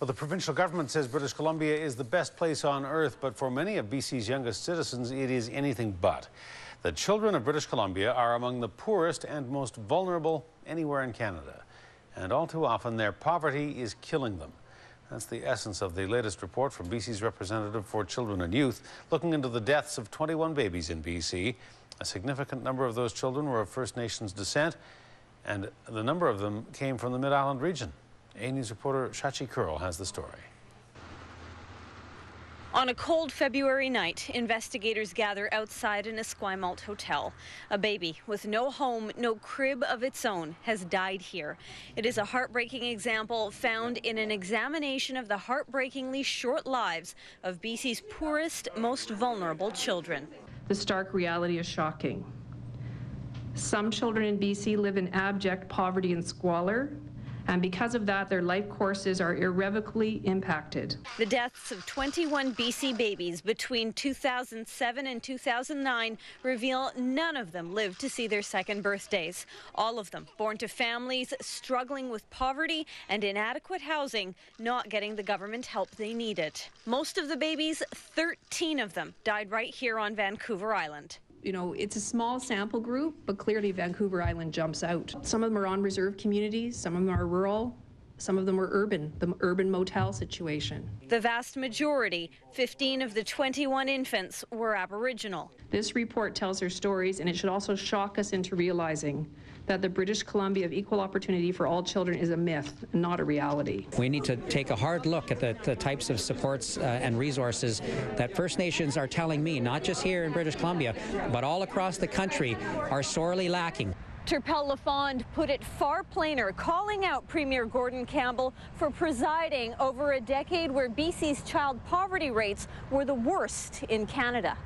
Well, the provincial government says British Columbia is the best place on earth, but for many of BC's youngest citizens, it is anything but. The children of British Columbia are among the poorest and most vulnerable anywhere in Canada. And all too often, their poverty is killing them. That's the essence of the latest report from BC's representative for children and youth, looking into the deaths of 21 babies in BC. A significant number of those children were of First Nations descent, and the number of them came from the Mid-Island region. A News reporter Shachi Curl has the story. On a cold February night, investigators gather outside an Esquimalt hotel. A baby with no home, no crib of its own has died here. It is a heartbreaking example found in an examination of the heartbreakingly short lives of BC's poorest, most vulnerable children. The stark reality is shocking. Some children in BC live in abject poverty and squalor, and because of that, their life courses are irrevocably impacted. The deaths of 21 BC babies between 2007 and 2009 reveal none of them lived to see their second birthdays. All of them born to families struggling with poverty and inadequate housing, not getting the government help they needed. Most of the babies, 13 of them, died right here on Vancouver Island. You know, it's a small sample group, but clearly Vancouver Island jumps out. Some of them are on reserve communities, some of them are rural, some of them are urban, the urban motel situation. The vast majority, 15 of the 21 infants, were Aboriginal. This report tells their stories, and it should also shock us into realizing that the British Columbia of equal opportunity for all children is a myth, not a reality. We need to take a hard look at the types of supports and resources that First Nations are telling me, not just here in British Columbia, but all across the country, are sorely lacking. Terpel Lafond put it far plainer, calling out Premier Gordon Campbell for presiding over a decade where BC's child poverty rates were the worst in Canada.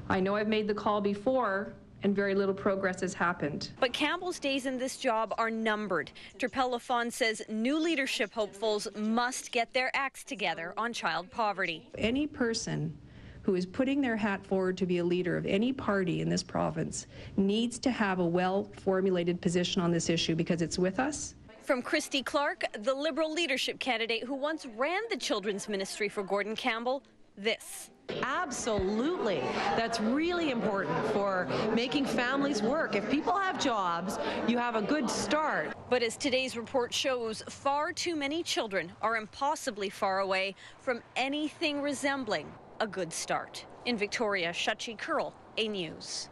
I know I've made the call before, and very little progress has happened. But Campbell's days in this job are numbered. Terpel Lafond says new leadership hopefuls must get their acts together on child poverty. Any person who is putting their hat forward to be a leader of any party in this province needs to have a well-formulated position on this issue, because it's with us. From Christy Clark, the Liberal leadership candidate who once ran the Children's Ministry for Gordon Campbell, this. Absolutely. That's really important for making families work. If people have jobs, you have a good start. But as today's report shows, far too many children are impossibly far away from anything resembling a good start. In Victoria, Shachi Curl, A News.